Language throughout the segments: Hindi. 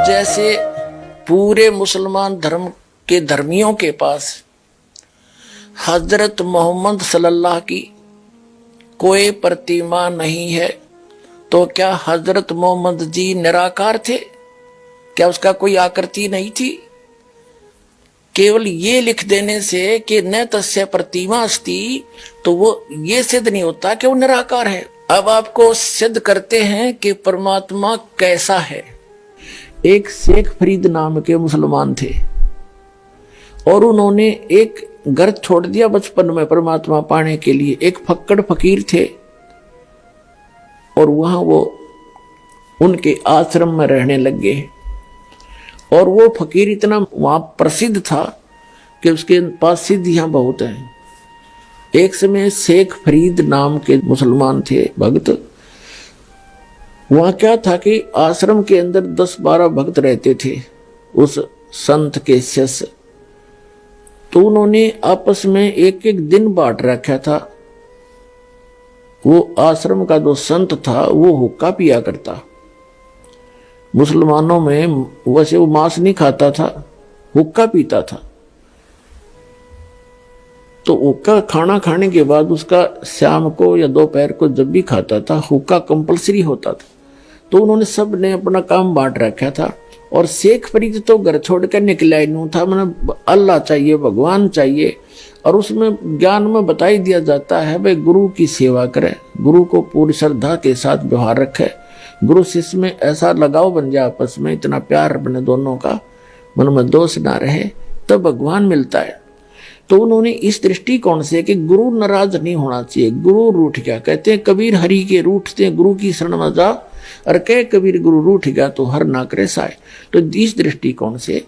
जैसे पूरे मुसलमान धर्म के धर्मियों के पास हजरत मोहम्मद सल्लल्लाहु की कोई प्रतिमा नहीं है, तो क्या हजरत मोहम्मद जी निराकार थे? क्या उसका कोई आकृति नहीं थी? केवल ये लिख देने से कि न तस्य प्रतिमा अस्ति, तो वो ये सिद्ध नहीं होता कि वो निराकार है। अब आपको सिद्ध करते हैं कि परमात्मा कैसा है। एक शेख फरीद नाम के मुसलमान थे और उन्होंने एक घर छोड़ दिया बचपन में परमात्मा पाने के लिए। एक फक्कड़ फकीर थे और वहां वो उनके आश्रम में रहने लगे। और वो फकीर इतना वहां प्रसिद्ध था कि उसके पास सिद्धियां बहुत हैं। एक समय शेख फरीद नाम के मुसलमान थे भक्त। वहां क्या था कि आश्रम के अंदर 10-12 भक्त रहते थे उस संत के शिष्य। तो उन्होंने आपस में एक एक दिन बांट रखा था। वो आश्रम का जो संत था वो हुक्का पिया करता। मुसलमानों में वैसे वो मांस नहीं खाता था, हुक्का पीता था। तो हुक्का खाना खाने के बाद उसका शाम को या दोपहर को जब भी खाता था हुक्का कंपलसरी होता था। तो उन्होंने सब ने अपना काम बांट रखा था। और शेख फरीद तो घर छोड़कर निकला ही नहीं था। मैंने अल्लाह चाहिए, भगवान चाहिए। और उसमें ज्ञान में बता ही दिया जाता है भाई गुरु की सेवा करे, गुरु को पूरी श्रद्धा के साथ व्यवहार रखे, गुरु शिष्य में ऐसा लगाव बन जाए, आपस में इतना प्यार बने दोनों का, मन में दोष ना रहे, तब भगवान मिलता है। तो उन्होंने इस दृष्टिकोण से कि गुरु नाराज नहीं होना चाहिए। गुरु रूठ गया, कहते हैं कबीर हरि के रूठते गुरु की शरण में जा, और कह कबीर गुरु रूठ गया तो हर ना करे साय। तो इस दृष्टिकोण से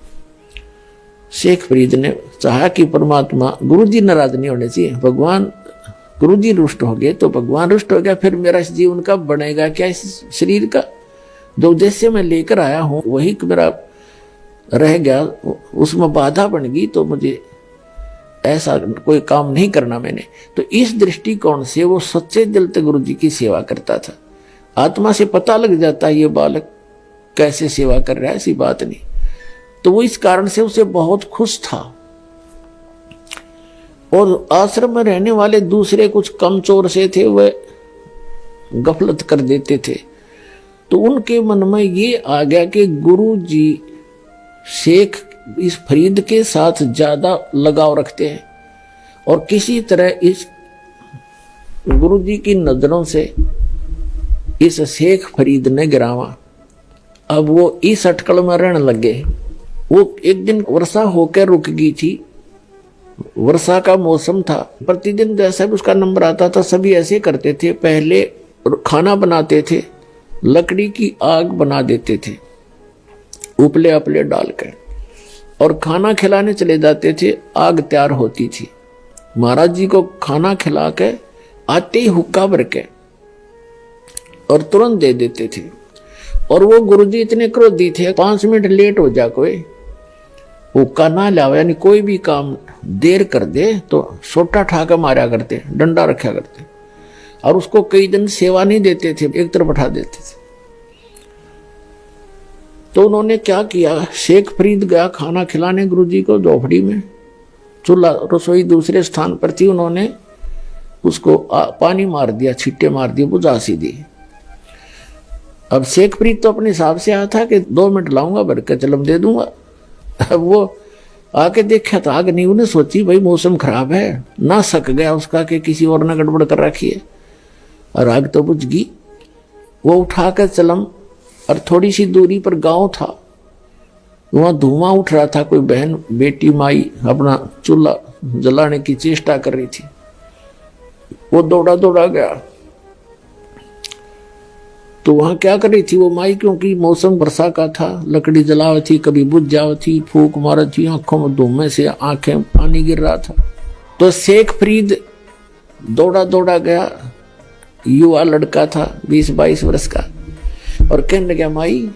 शेख फरीद ने चाहा कि परमात्मा गुरु जी नाराज नहीं होने चाहिए। भगवान गुरु जी रुष्ट हो गए तो भगवान रुष्ट हो गया, फिर मेरा इस जीवन का बनेगा क्या? इस शरीर का जो उद्देश्य मैं लेकर आया हूं वही मेरा रह गया, उसमें बाधा बन गई, तो मुझे ऐसा कोई काम नहीं करना मैंने। तो इस दृष्टिकोण से वो सच्चे दिल से गुरु जी की सेवा करता था। आत्मा से पता लग जाता है ये बालक कैसे सेवा कर रहा है, ऐसी बात नहीं। तो वो इस कारण से उसे बहुत खुश था। और आश्रम में रहने वाले दूसरे कुछ कमचोर से थे, वे गफलत कर देते थे। तो उनके मन में ये आ गया कि गुरु जी शेख इस फरीद के साथ ज्यादा लगाव रखते हैं और किसी तरह इस गुरु जी की नजरों से इस शेख फरीद ने गिरावा। अब वो इस अटकल में रहने लगे। वो एक दिन वर्षा होकर रुक गई थी, वर्षा का मौसम था। प्रतिदिन जैसा भी उसका नंबर आता था सभी ऐसे करते थे। पहले खाना बनाते थे, लकड़ी की आग बना देते थे उपले अपले डालकर, और खाना खिलाने चले जाते थे। आग तैयार होती थी, महाराज जी को खाना खिला के आते ही हुक्का भर के और तुरंत दे देते थे। और वो गुरुजी इतने क्रोधी थे, 5 मिनट लेट हो जा कोई हुक्का ना लावे, यानी कोई भी काम देर कर दे तो सोटा ठाकर मारा करते, डंडा रखा करते। और उसको कई दिन सेवा नहीं देते थे, एक तरफ बैठा देते थे। तो उन्होंने क्या किया, शेख फरीद गया खाना खिलाने गुरुजी को झोपड़ी में। चूल्हा रसोई दूसरे स्थान पर थी, उन्होंने उसको पानी मार दिया, छिट्टे मार दिए, बुझा सी दी। अब शेख फरीद तो अपने हिसाब से आया था कि 2 मिनट लाऊंगा भर के चलम दे दूंगा। अब वो आके देखा तो आग नहीं। उन्हें सोची भाई मौसम खराब है, ना सक गया उसका कि किसी और ने गड़बड़ कर रखी है, और आग तो बुझ गई। वो उठा कर चलम, और थोड़ी सी दूरी पर गांव था, वहां धुआं उठ रहा था। कोई बहन बेटी माई अपना चूल्हा जलाने की चेष्टा कर रही थी। वो दौड़ा दौड़ा गया। तो वहां क्या कर रही थी वो माई, क्योंकि मौसम वर्षा का था, लकड़ी जलाव थी, कभी बुझ जाव थी, फूक मार थी, आंखों में धुएं से आंखें पानी गिर रहा था। तो शेख फरीद दौड़ा दौड़ा गया, युवा लड़का था 20-22 वर्ष का, और कहने लगा माई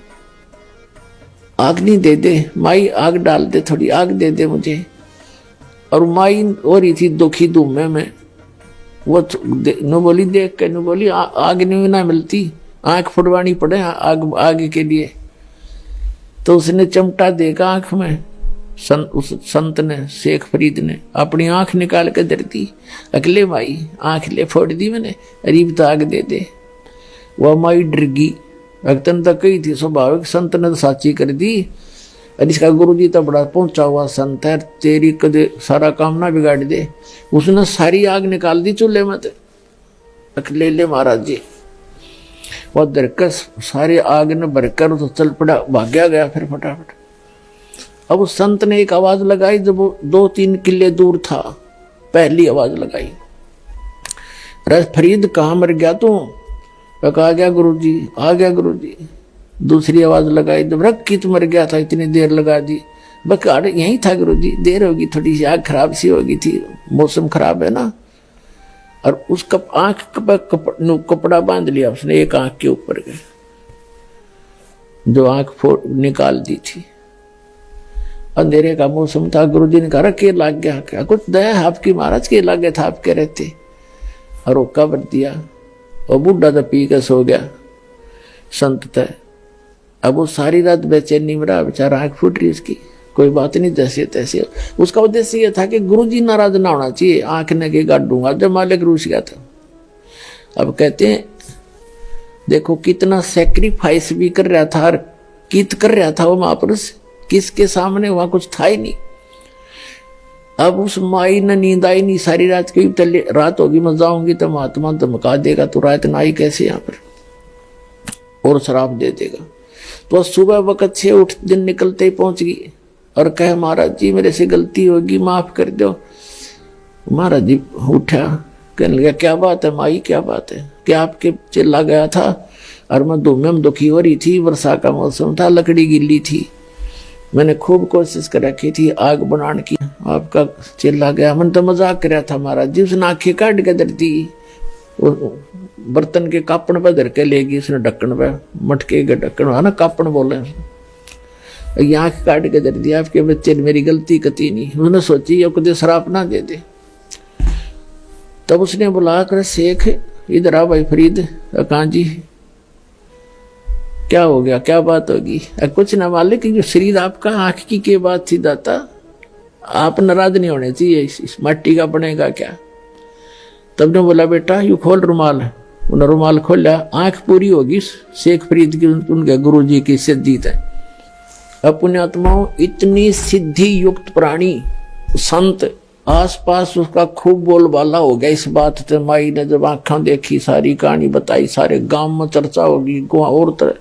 आग नहीं दे दे, माई आग डाल दे, थोड़ी आग दे दे मुझे। और माई हो रही थी दुखी धुएं में। वो नु बोली, देख के नु बोली आग नहीं ना मिलती, आंख फुटवानी पड़े आग के लिए। तो उसने चिमटा देखा आंख में, उस संत ने, शेख फरीद ने अपनी आंख निकाल के दर दी। अगले माई आंख ले फोड़ दी मैंने, अरीब ताक दे दे। वह माई डर गई, अगतन तक कही थी स्वाभाविक, संत ने तो साची कर दी। और इसका गुरु जी तो बड़ा पहुंचा हुआ संत है, तेरी कदे सारा काम ना बिगाड़ दे। उसने सारी आग निकाल दी चूल्हे में। ले ले महाराज जी, वह दरकस सारे आग ने भरकर तो चल पड़ा, भाग्या गया फिर फटाफट। अब उस संत ने एक आवाज लगाई जब वो 2-3 किले दूर था। पहली आवाज लगाई, रस फरीद कहाँ मर गया तू? आ गया गुरुजी, आ गया गुरुजी। दूसरी आवाज लगाई, जब रख की तू मर गया था, इतनी देर लगा दी। बस यही था गुरुजी, देर होगी, थोड़ी सी आग खराब सी होगी थी, मौसम खराब है ना। और उसका आंख पर कपड़ा बांध लिया उसने एक आंख के ऊपर के, जो आंख फोड़ निकाल दी थी। अंधेरे का मौसम था। गुरुजी ने कहा के लाग गया क्या? कुछ दया है आपकी महाराज, के लाग गया था आप कह रहे थे। और वो कब्र दिया और बूढ़ा तो पी के सो गया संत तय। अब वो सारी रात बेचैनी में रहा बेचारा, आंख फूट रही उसकी, कोई बात नहीं, जैसे तैसे। उसका उद्देश्य यह था कि गुरुजी नाराज ना होना चाहिए, आंख ने के गाड़ दूंगा। जब मालिक रूस गया था। अब कहते हैं देखो कितना सेक्रीफाइस भी कर रहा था, कित कर रहा था वो महापुरुष, किसके सामने? वहां कुछ था ही नहीं। अब उस माई ने नींद आई नहीं सारी रात की, तले रात होगी मैं जाऊंगी तो महात्मा धमका देगा, तो रात ना आई कैसे यहाँ पर, और शराब दे देगा। तो सुबह वक्त से उठ दिन निकलते ही पहुंच गई और कहे महाराज जी मेरे से गलती होगी, माफ कर दो। महाराज जी उठा, कहने लगा क्या बात है माई, क्या बात है? क्या आपके चिल्ला गया था और मैं धूम में दुखी हो रही थी, वर्षा का मौसम था, लकड़ी गिल्ली थी, मैंने खूब कोशिश कर रखी थी आग बनाने की, आपका चिल्ला गया। मैंने तो मजाक कर रहा था महाराज जी। उसने आंखें काट के धर दी, बर्तन के कापड़ पर धर के लेगी उसने, ढक्कन पे, मटके के ढक्कन है ना, कापड़ बोले, आंख काट के धर दिया। आपके बच्चे ने मेरी गलती कती नहीं। उसने सोची अब कदे शराब ना दे दे। तब उसने बुला कर, शेख इधर आ भाई फरीद। कहाँ जी, क्या हो गया, क्या बात होगी? कुछ ना मालिक, जो शरीर आपका आंख की के बात थी दाता, आप नाराज नहीं होने चाहिए, इस मट्टी का बनेगा क्या? तब ने बोला बेटा यू खोल रुमाल। उन्होंने रुमाल खोला, आंख पूरी होगी शेख फरीद की, उनके गुरु जी की सिद्धित है। अब पुण्यात्माओं, इतनी सिद्धि युक्त प्राणी संत आसपास उसका खूब बोलबाला हो गया इस बात से। माई ने जब आंखें देखी, सारी कहानी बताई, सारे गांव में चर्चा होगी, और तरह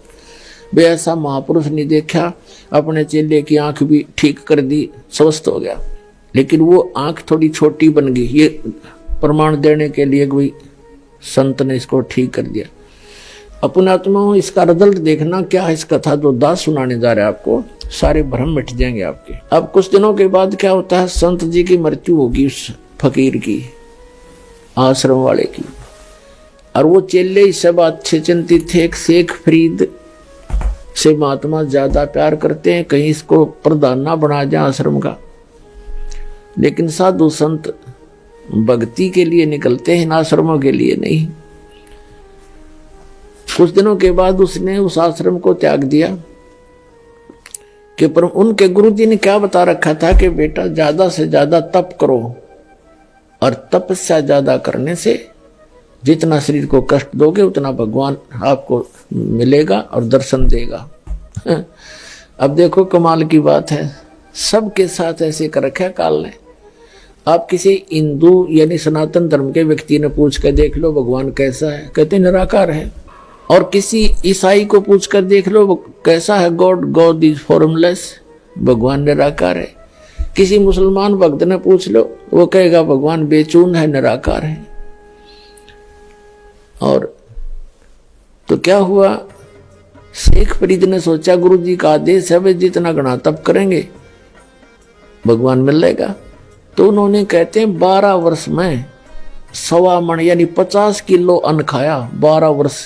बे ऐसा महापुरुष नहीं देखा। अपने चेले की आंख भी ठीक कर दी, स्वस्थ हो गया। लेकिन वो आंख थोड़ी छोटी बन गई, ये प्रमाण देने के लिए कोई संत ने इसको ठीक कर दिया। अपने आत्मा इसका रिजल्ट देखना क्या है। इस कथा जो दास सुनाने जा रहे हैं आपको, सारे भ्रम मिट जाएंगे आपके। अब कुछ दिनों के बाद क्या होता है, संत जी की मृत्यु होगी, उस फकीर की, आश्रम वाले की। और वो चेले इस सब अच्छे चिंतित थे। एक शेख फरीद से महात्मा ज्यादा प्यार करते हैं, कहीं इसको प्रधान ना बना जाए आश्रम का। लेकिन साधु संत भक्ति के लिए निकलते हैं, आश्रमों के लिए नहीं। कुछ दिनों के बाद उसने उस आश्रम को त्याग दिया कि पर उनके गुरुजी ने क्या बता रखा था कि बेटा ज्यादा से ज्यादा तप करो, और तपस्या ज्यादा करने से जितना शरीर को कष्ट दोगे उतना भगवान आपको मिलेगा और दर्शन देगा। अब देखो कमाल की बात है, सबके साथ ऐसे कर रखा काल ने। आप किसी हिंदू यानी सनातन धर्म के व्यक्ति ने पूछ कर देख लो भगवान कैसा है, कहते निराकार है। और किसी ईसाई को पूछ कर देख लो कैसा है गॉड इज फॉर्मलेस, भगवान निराकार है। किसी मुसलमान भक्त ने पूछ लो, वो कहेगा भगवान बेचून है, निराकार है। और तो क्या हुआ, शेख फरीद ने सोचा गुरु जी का आदेश है, वे जितना घना तप करेंगे भगवान मिलेगा। तो उन्होंने कहते हैं 12 वर्ष में 1.25 मन यानी 50 किलो अन्न खाया। 12 वर्ष,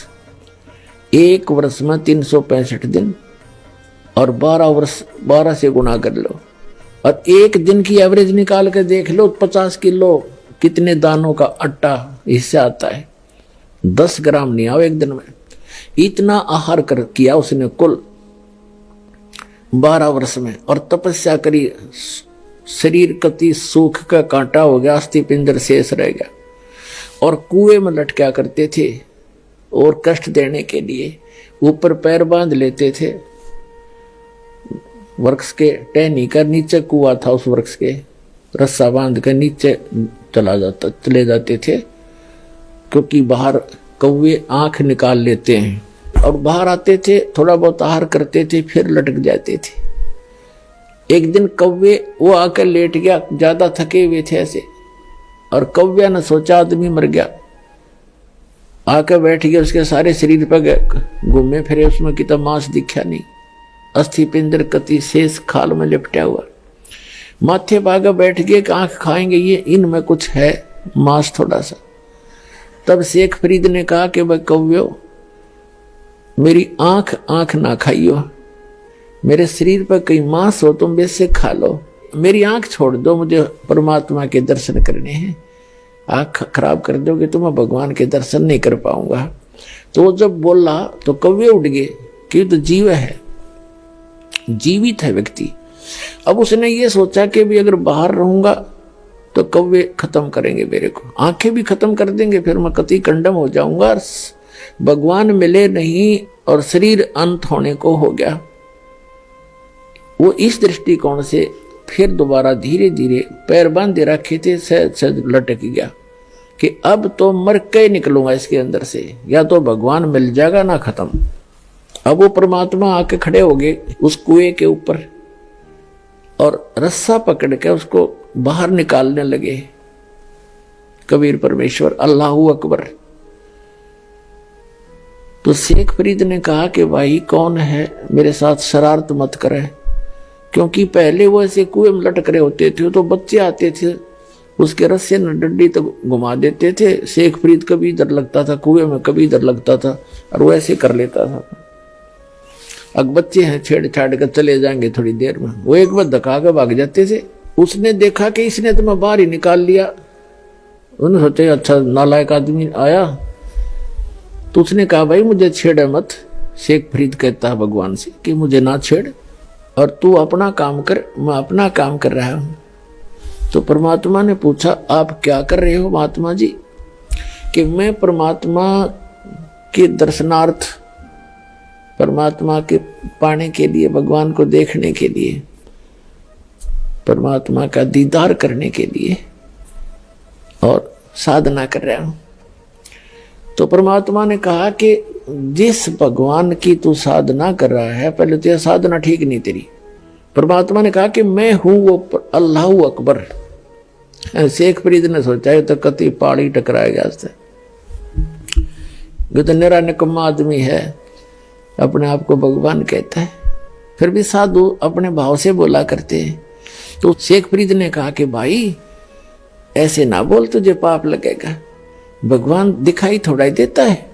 एक वर्ष में 365 दिन, और 12 वर्ष 12 से गुना कर लो, और एक दिन की एवरेज निकाल कर देख लो 50 किलो कितने दानों का आटा इससे आता है। 10 ग्राम नहीं आओ एक दिन में, इतना आहार कर किया उसने कुल। 12 वर्ष में, और तपस्या करी, शरीर कति सूख का कांटा हो गया, अस्थि पिंजर शेष रह गया, और कुएं में लटका करते थे और कष्ट देने के लिए ऊपर पैर बांध लेते थे वृक्ष के टहनी कर, नीचे कुआं था उस वृक्ष के, रस्सा बांध कर नीचे चले जाते थे, क्योंकि बाहर कौवे आंख निकाल लेते हैं, और बाहर आते थे, थोड़ा बहुत आहार करते थे, फिर लटक जाते थे। एक दिन कौवे वो आकर लेट गया, ज्यादा थके हुए थे ऐसे, और कौवे ने सोचा आदमी मर गया, आकर बैठ गया, उसके सारे शरीर पर घूमे फिरे, उसमें कितना मांस दिखा नहीं, अस्थि पिंजर कति शेष खाल में लिपटा हुआ। माथे भागा बैठ गए, आंख खाएंगे ये, इनमें कुछ है मांस थोड़ा सा। तब शेख फरीद ने कहा कि भाई कौव्यो, मेरी आंख ना खाइयो, मेरे शरीर पर कहीं मांस हो तुम वैसे खा लो, मेरी आंख छोड़ दो, मुझे परमात्मा के दर्शन करने हैं, आंख खराब कर दोगे तो मैं भगवान के दर्शन नहीं कर पाऊंगा। तो वो जब बोला तो कौवे उठ गए कि तो जीव है, जीवित है व्यक्ति। अब उसने ये सोचा कि भी अगर बाहर रहूंगा तो कौवे खत्म करेंगे मेरे को, आंखें भी खत्म कर देंगे, फिर मैं कति कंडम हो जाऊंगा, और भगवान मिले नहीं और शरीर अंत होने को हो गया। वो इस दृष्टिकोण से फिर दोबारा धीरे धीरे पैर बांधे रखे थे, सहज लटक गया कि अब तो मर के निकलूंगा इसके अंदर से, या तो भगवान मिल जाएगा ना खत्म। अब वो परमात्मा आके खड़े हो गए उस कुएं के ऊपर और रस्सा पकड़ के उसको बाहर निकालने लगे। कबीर परमेश्वर अल्लाहू अकबर। तो शेख फरीद ने कहा कि भाई कौन है, मेरे साथ शरारत मत करे, क्योंकि पहले वो ऐसे कुएं में लटक रहे होते थे तो बच्चे आते थे, उसके रस्से न डंडी तो घुमा देते थे। शेख फरीद कभी इधर लगता था कुएं में, कभी इधर लगता था, और वो ऐसे कर लेता था। अब बच्चे हैं, छेड़छाड़ कर चले जाएंगे थोड़ी देर में, वो एक बार धक्का के भाग जाते थे। उसने देखा कि इसने तो मैं बाहर ही निकाल लिया, उन्होंने सोचे अच्छा नालायक आदमी आया, तो उसने कहा भाई मुझे छेड़ मत। शेख फरीद कहता है भगवान से कि मुझे ना छेड़, और तू अपना काम कर, मैं अपना काम कर रहा हूं। तो परमात्मा ने पूछा आप क्या कर रहे हो महात्मा जी? कि मैं परमात्मा के दर्शनार्थ, परमात्मा के पाने के लिए, भगवान को देखने के लिए, परमात्मा का दीदार करने के लिए और साधना कर रहा हूं। तो परमात्मा ने कहा कि जिस भगवान की तू साधना कर रहा है, पहले तो यह साधना ठीक नहीं तेरी। परमात्मा ने कहा कि मैं हूं वो अल्लाहू अकबर। शेख फरीद ने सोचा तो कति पाड़ी टकराएगा, तो निरा निकम्मा आदमी है, अपने आप को भगवान कहता है, फिर भी साधु अपने भाव से बोला करते हैं। तो शेख फरीद ने कहा कि भाई ऐसे ना बोल, तुझे पाप लगेगा, भगवान दिखाई थोड़ा ही देता है,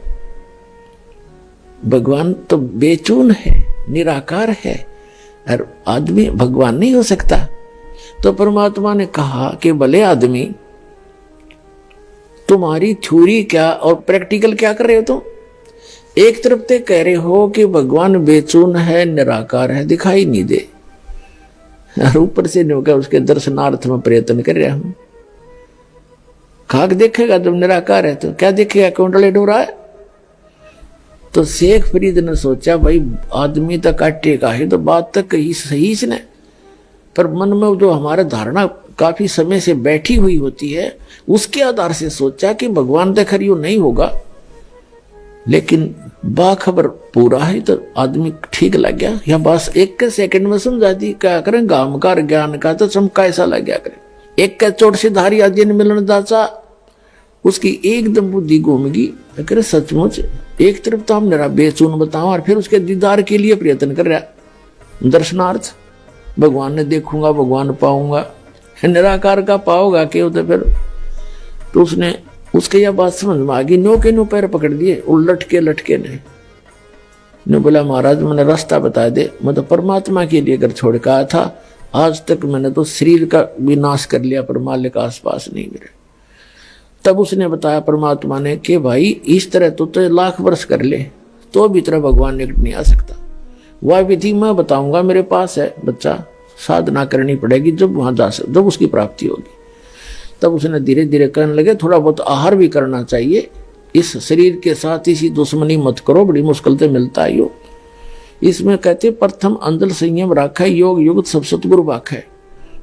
भगवान तो बेचून है, निराकार है, और आदमी भगवान नहीं हो सकता। तो परमात्मा ने कहा कि भले आदमी, तुम्हारी थ्योरी क्या और प्रैक्टिकल क्या कर रहे हो तुम? एक तरफ ते कह रहे हो कि भगवान बेचून है, निराकार है, दिखाई नहीं दे, और ऊपर से नहीं, उसके दर्शनार्थ में प्रयत्न कर रहा हूं। खाक देखेगा जब निराकार है तो क्या देखेगा, कुंडले डोरा है। तो शेख फरीद ने सोचा भाई आदमी तो काटेगा ही, तो बात तक कही सही इसने, पर मन में जो हमारा धारणा काफी समय से बैठी हुई होती है, उसके आधार से सोचा कि भगवान तो खरी नहीं होगा, लेकिन बाखबर पूरा है तो आदमी ठीक लग गया। या बस एक के सेकंड में समझा दी, क्या करें गामकार ज्ञान का तो चमका ऐसा लग गया करें। एक का चोट से धारी आदि मिलन दाचा, उसकी एकदम बुद्धि घूम गई। अगर सचमुच एक तरफ तो हम निरा बेचून बताओ, और फिर उसके दीदार के लिए प्रयत्न कर रहा, दर्शनार्थ, भगवान ने देखूंगा, भगवान पाऊंगा, निराकार का पाओगा क्यों? तो फिर तो उसने उसके यह बात समझ में आ गई, नो के नो पैर पकड़ दिए, लटके ने बोला महाराज मैंने रास्ता बता दे, मैं तो परमात्मा के लिए अगर छोड़ कहा था, आज तक मैंने तो शरीर का विनाश कर लिया, पर मालिक आसपास नहीं मिले। तब उसने बताया परमात्मा ने कि भाई इस तरह तो लाख वर्ष कर ले तो भी तरह भगवान निकट नहीं आ सकता। वह विधि मैं बताऊंगा, मेरे पास है बच्चा, साधना करनी पड़ेगी, जब वहां जब उसकी प्राप्ति होगी। तब उसने धीरे धीरे कहने लगे थोड़ा बहुत आहार भी करना चाहिए, इस शरीर के साथ इसी दुश्मनी मत करो, बड़ी मुश्किल से मिलता है यो। इसमें कहते प्रथम अंदर संयम राखा, योग युक्त सब सतगुरु वाक है।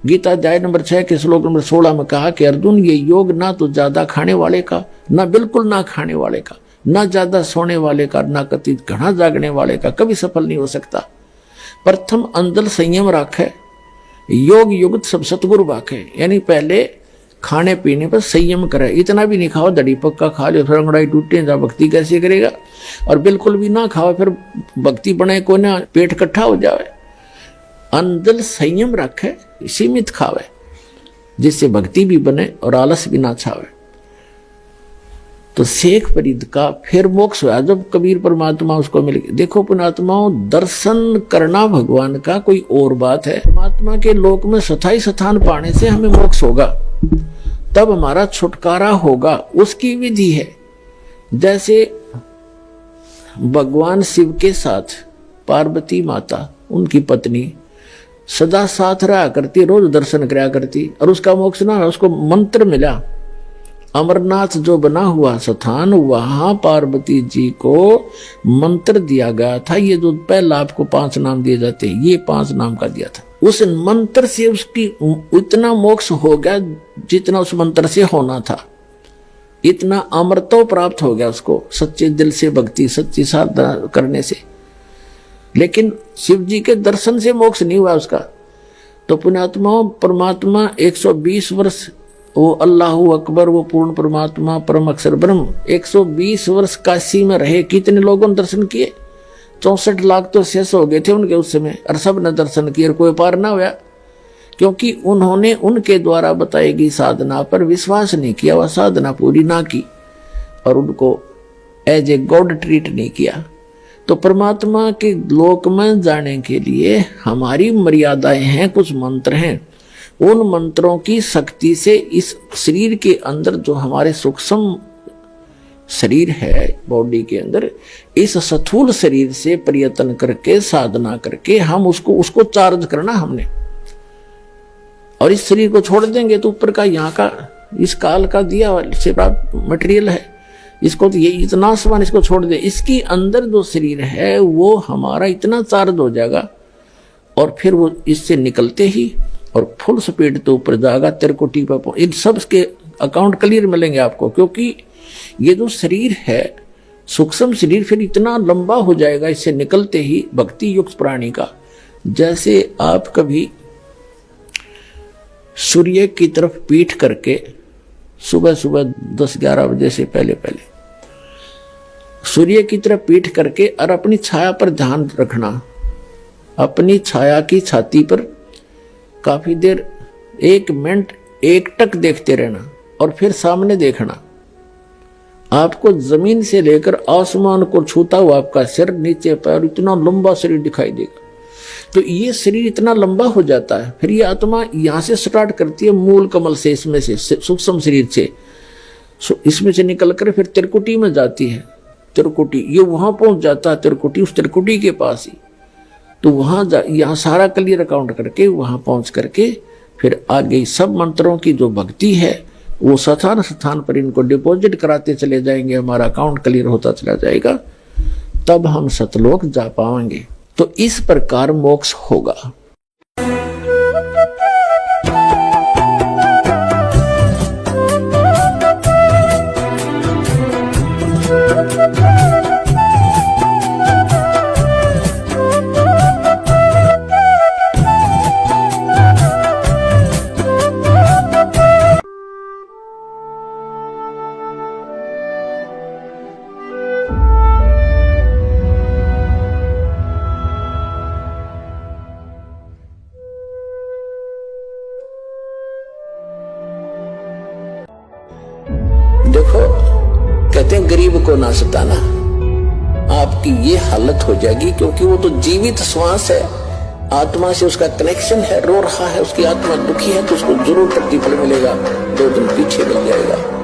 गीता अध्याय नंबर 6 के श्लोक नंबर 16 में कहा कि अर्जुन, ये योग ना तो ज्यादा खाने वाले का, ना बिल्कुल ना खाने वाले का, ना ज्यादा सोने वाले का, ना कति घना जागने वाले का कभी सफल नहीं हो सकता। प्रथम अंदर संयम राखे, योग युक्त सब सतगुरु वाक है। यानी पहले खाने पीने पर संयम करे, इतना भी नहीं खाओ दड़ी पक्का खा लो फिर अंगड़ाई टूटे, जा भक्ति कैसे करेगा। और बिल्कुल भी ना खाओ फिर भक्ति बने को ना, पेट इकट्ठा हो जाए। अंदर संयम रखे, सीमित खावे, जिससे भक्ति भी बने और आलस भी ना छावे। तो शेख फरीद का फिर मोक्ष हुआ जब कबीर परमात्मा उसको मिल गए। देखो पुणात्माओं, दर्शन करना भगवान का कोई और बात है, परमात्मा के लोक में स्थायी स्थान पाने से हमें मोक्ष होगा, तब हमारा छुटकारा होगा, उसकी विधि है। जैसे भगवान शिव के साथ पार्वती माता उनकी पत्नी सदा साथ रहा करती, रोज दर्शन कराया करती, और उसका मोक्ष ना, उसको मंत्र मिला। अमरनाथ जो बना हुआ स्थान, वहां पार्वती जी को मंत्र दिया गया था। ये जो पहला आपको 5 नाम दिए जाते हैं, ये 5 नाम का दिया था। उस मंत्र से उसकी इतना मोक्ष हो गया जितना उस मंत्र से होना था, इतना अमरत्व प्राप्त हो गया उसको, सच्चे दिल से भक्ति, सच्ची साधना करने से। लेकिन शिव जी के दर्शन से मोक्ष नहीं हुआ उसका। तो पुण्यात्मा परमात्मा 120 वर्ष, वो अल्लाहु अकबर, वो पूर्ण परमात्मा परम अक्षर ब्रह्म 120 वर्ष काशी में रहे। कितने लोगों ने दर्शन किए? 64 लाख तो शेष हो गए थे उनके उस समय, और सब ने दर्शन किए और कोई पार ना हुआ, क्योंकि उन्होंने उनके द्वारा बताई गई साधना पर विश्वास नहीं किया, वह साधना पूरी ना की और उनको एज ए गॉड ट्रीट नहीं किया। तो परमात्मा के लोक में जाने के लिए हमारी मर्यादाएं हैं, कुछ मंत्र हैं। उन मंत्रों की शक्ति से इस शरीर के अंदर जो हमारे सूक्ष्म शरीर है बॉडी के अंदर, इस स्थूल शरीर से प्रयत्न करके साधना करके हम उसको चार्ज करना हमने। और इस शरीर को छोड़ देंगे तो ऊपर का यहाँ का इस काल का दिया से प्राप्त मटेरियल है, इसको तो ये इतना सामान इसको छोड़ दे, इसके अंदर जो शरीर है वो हमारा इतना चार्ज हो जाएगा और फिर वो इससे निकलते ही और फुल स्पीड तो ऊपर जाएगा, तिरकुटी पर। इन सब के अकाउंट क्लियर मिलेंगे आपको, क्योंकि ये जो शरीर है सूक्ष्म शरीर फिर इतना लंबा हो जाएगा इससे निकलते ही भक्ति युक्त प्राणी का। जैसे आप कभी सूर्य की तरफ पीठ करके सुबह सुबह 10-11 बजे से पहले सूर्य की तरफ पीठ करके और अपनी छाया पर ध्यान रखना, अपनी छाया की छाती पर काफी देर 1 मिनट एकटक देखते रहना और फिर सामने देखना। आपको जमीन से लेकर आसमान को छूता हुआ आपका सिर, नीचे पैर, इतना लंबा शरीर दिखाई देगा। तो ये शरीर इतना लंबा हो जाता है, फिर ये आत्मा यहां से स्टार्ट करती है मूल कमल से, इसमें से सूक्ष्म शरीर से, इसमें से निकलकर फिर त्रिकुटी में जाती है। त्रिकुटी ये वहां पहुंच जाता है, त्रिकुटी उस त्रिकुटी के पास ही। तो वहां यहाँ सारा क्लियर अकाउंट करके वहां पहुंच करके फिर आगे सब मंत्रों की जो भक्ति है वो स्थान स्थान पर इनको डिपॉजिट कराते चले जाएंगे, हमारा अकाउंट क्लियर होता चला जाएगा, तब हम सतलोक जा पाएंगे। तो इस प्रकार मोक्ष होगा। देखो कहते हैं गरीब को ना सताना, आपकी ये हालत हो जाएगी, क्योंकि वो तो जीवित श्वास है, आत्मा से उसका कनेक्शन है, रो रहा है, उसकी आत्मा दुखी है, तो उसको जरूर प्रतिफल मिलेगा, 2 दिन पीछे मिल जाएगा।